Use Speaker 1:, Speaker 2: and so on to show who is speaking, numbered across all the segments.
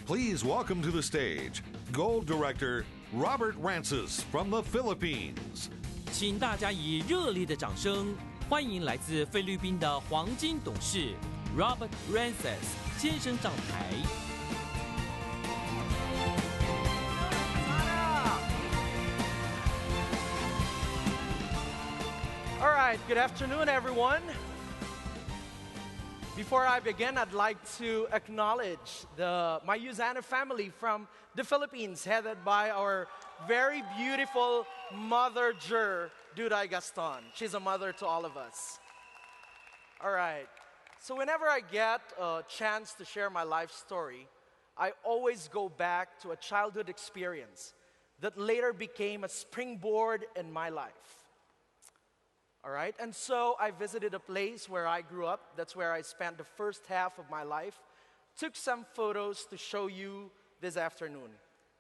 Speaker 1: Please welcome to the stage Gold Director Robert Rances from the Philippines.
Speaker 2: 请大家以热烈的掌声欢迎来自菲律宾的黄金董事 Robert Rances 先生上台。
Speaker 3: All right, good afternoon, everyone. Before I begin, I'd like to acknowledge my Yuzana family from the Philippines, headed by our very beautiful mother, Duday Gaston. She's a mother to all of us. All right, so whenever I get a chance to share my life story, I always go back to a childhood experience that later became a springboard in my life. All right, and so I visited a place where I grew up. That's where I spent the first half of my life. Took some photos to show you this afternoon,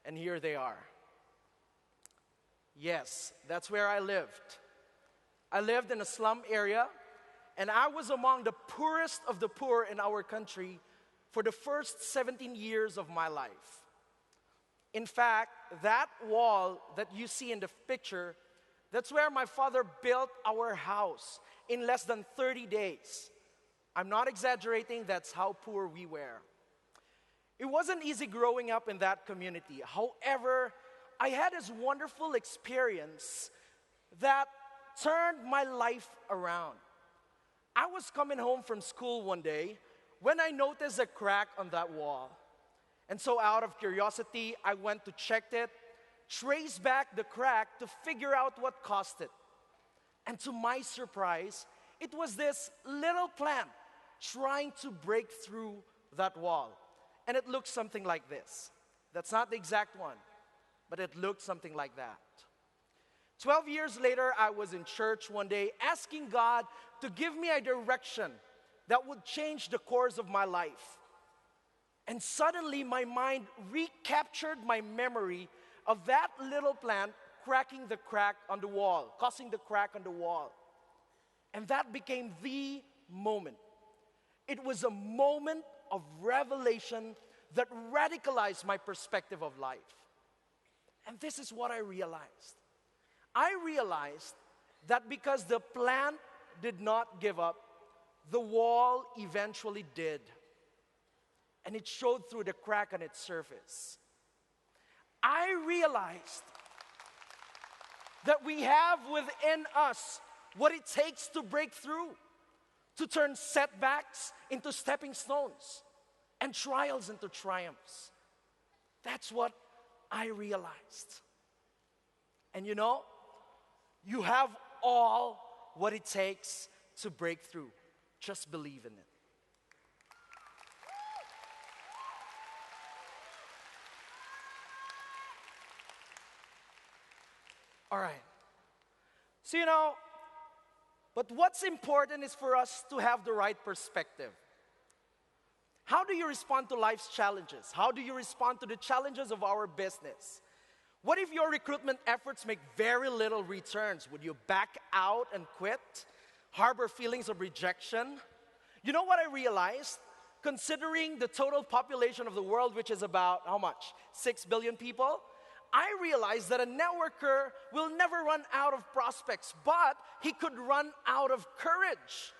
Speaker 3: and here they are. Yes, that's where I lived. I lived in a slum area, and I was among the poorest of the poor in our country for the first 17 years of my life. In fact, that wall that you see in the picture, that's where my father built our house in less than 30 days. I'm not exaggerating, that's how poor we were. It wasn't easy growing up in that community. However, I had this wonderful experience that turned my life around. I was coming home from school one day when I noticed a crack on that wall. And so out of curiosity, I went to check it, trace back the crack to figure out what caused it. And to my surprise, it was this little plant trying to break through that wall. And it looked something like this. That's not the exact one, but it looked something like that. 12 years later, I was in church one day asking God to give me a direction that would change the course of my life. And suddenly my mind recaptured my memory of that little plant cracking the crack on the wall, causing the crack on the wall. And that became the moment. It was a moment of revelation that radicalized my perspective of life. And this is what I realized. I realized that because the plant did not give up, the wall eventually did. And it showed through the crack on its surface. I realized that we have within us what it takes to break through, to turn setbacks into stepping stones and trials into triumphs. That's what I realized. And you know, you have all what it takes to break through. Just believe in it. All right. So, but what's important is for us to have the right perspective. How do you respond to life's challenges? How do you respond to the challenges of our business? What if your recruitment efforts make very little returns? Would you back out and quit? Harbor feelings of rejection? You know what I realized? Considering the total population of the world, which is about how much? 6 billion people? I realized that a networker will never run out of prospects, but he could run out of courage.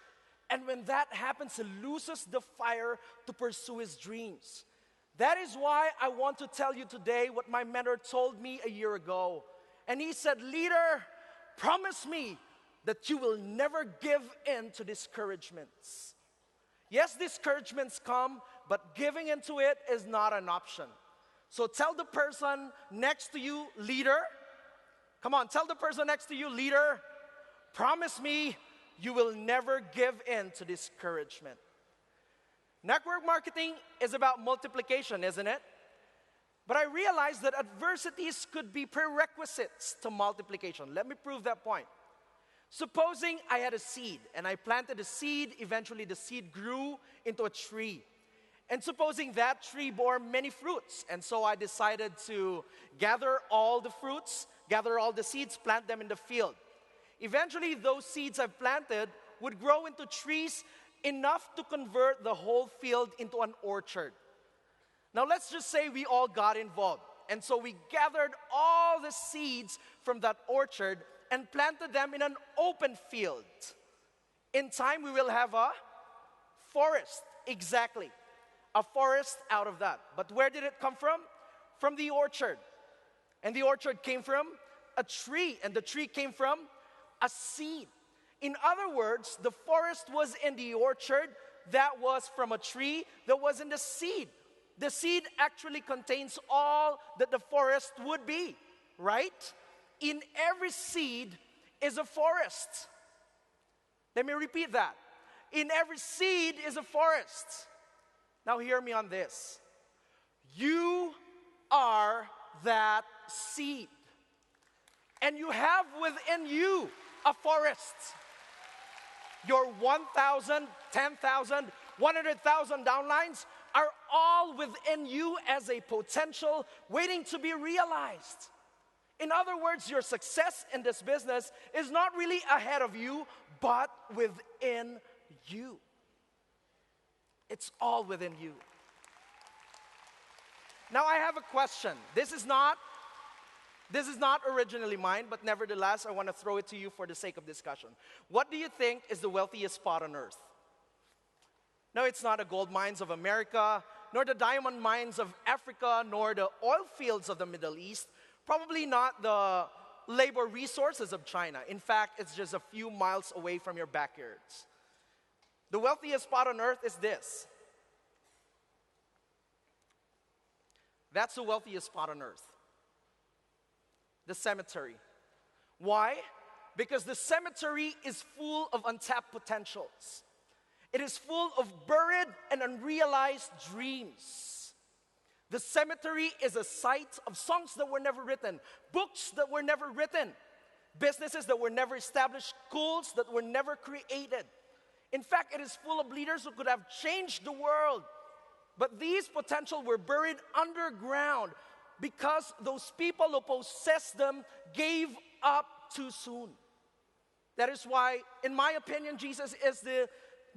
Speaker 3: And when that happens, he loses the fire to pursue his dreams. That is why I want to tell you today what my mentor told me a year ago. And he said, "Leader, promise me that you will never give in to discouragements." Yes, discouragements come, but giving into it is not an option. So tell the person next to you, "Leader," come on, tell the person next to you, "Leader, promise me you will never give in to discouragement." Network marketing is about multiplication, isn't it? But I realized that adversities could be prerequisites to multiplication. Let me prove that point. Supposing I had a seed and I planted a seed, eventually the seed grew into a tree. And supposing that tree bore many fruits, and so I decided to gather all the fruits, gather all the seeds, plant them in the field. Eventually, those seeds I've planted would grow into trees enough to convert the whole field into an orchard. Now let's just say we all got involved. And so we gathered all the seeds from that orchard and planted them in an open field. In time, we will have a forest. Exactly. A forest out of that. But where did it come from? From the orchard. And the orchard came from a tree. And the tree came from a seed. In other words, the forest was in the orchard that was from a tree that was in the seed. The seed actually contains all that the forest would be, right? In every seed is a forest. Let me repeat that. In every seed is a forest. Now hear me on this. You are that seed. And you have within you a forest. Your 1,000, 10,000, 100,000 downlines are all within you as a potential waiting to be realized. In other words, your success in this business is not really ahead of you, but within you. It's all within you. Now I have a question. This is not originally mine, but nevertheless, I want to throw it to you for the sake of discussion. What do you think is the wealthiest spot on earth? No, it's not the gold mines of America, nor the diamond mines of Africa, nor the oil fields of the Middle East. Probably not the labor resources of China. In fact, it's just a few miles away from your backyards. The wealthiest spot on earth is this. That's the wealthiest spot on earth. The cemetery. Why? Because the cemetery is full of untapped potentials. It is full of buried and unrealized dreams. The cemetery is a site of songs that were never written, books that were never written, businesses that were never established, schools that were never created. In fact, it is full of leaders who could have changed the world. But these potential were buried underground because those people who possessed them gave up too soon. That is why, in my opinion, Jesus is the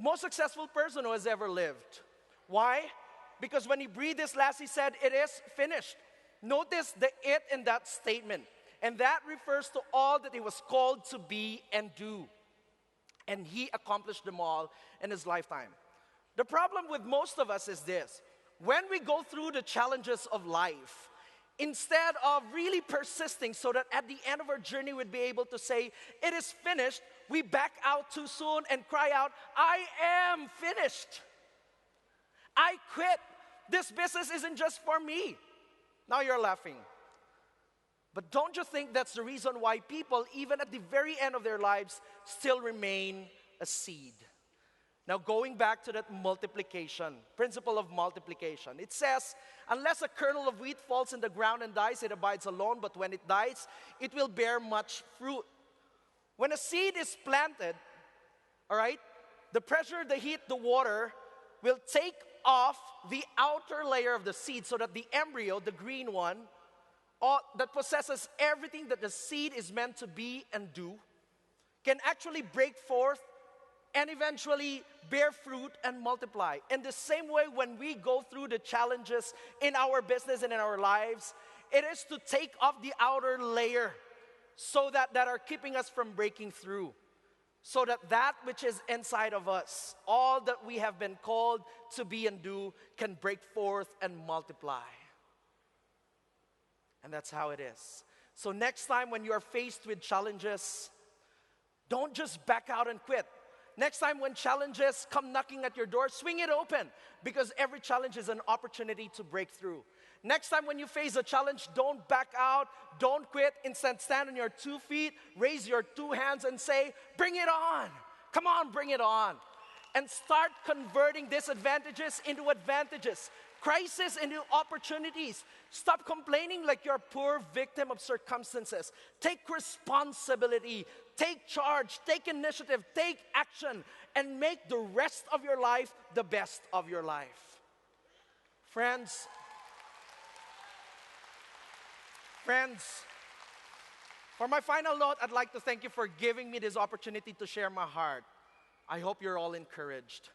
Speaker 3: most successful person who has ever lived. Why? Because when he breathed his last, he said, "It is finished." Notice the "it" in that statement. And that refers to all that he was called to be and do. And he accomplished them all in his lifetime. The problem with most of us is this. When we go through the challenges of life, instead of really persisting so that at the end of our journey we'd be able to say, "It is finished," we back out too soon and cry out, "I am finished. I quit. This business isn't just for me." Now you're laughing. But don't you think that's the reason why people, even at the very end of their lives, still remain a seed? Now going back to that multiplication, principle of multiplication. It says, unless a kernel of wheat falls in the ground and dies, it abides alone, but when it dies, it will bear much fruit. When a seed is planted, all right, the pressure, the heat, the water will take off the outer layer of the seed so that the embryo, the green one, that possesses everything that the seed is meant to be and do, can actually break forth and eventually bear fruit and multiply. In the same way, when we go through the challenges in our business and in our lives, it is to take off the outer layer so that are keeping us from breaking through. So that which is inside of us, all that we have been called to be and do, can break forth and multiply. And that's how it is. So next time when you are faced with challenges, don't just back out and quit. Next time when challenges come knocking at your door, swing it open, because every challenge is an opportunity to break through. Next time when you face a challenge, don't back out, don't quit. Instead, stand on your 2 feet, raise your 2 hands and say, "Bring it on. Come on, bring it on." And start converting disadvantages into advantages, crisis into opportunities. Stop complaining like you're a poor victim of circumstances. Take responsibility, take charge, take initiative, take action, and make the rest of your life the best of your life. Friends, for my final note, I'd like to thank you for giving me this opportunity to share my heart. I hope you're all encouraged.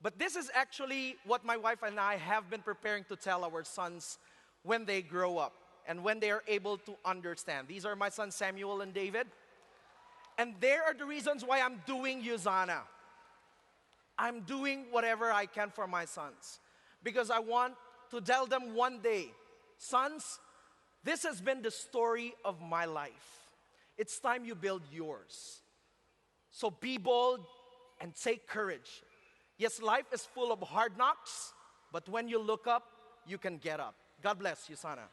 Speaker 3: But this is actually what my wife and I have been preparing to tell our sons when they grow up and when they are able to understand. These are my sons Samuel and David. And there are the reasons why I'm doing Yuzana. I'm doing whatever I can for my sons. Because I want to tell them one day, sons, this has been the story of my life. It's time you build yours. So be bold and take courage. Yes, life is full of hard knocks, but when you look up, you can get up. God bless you, Sana.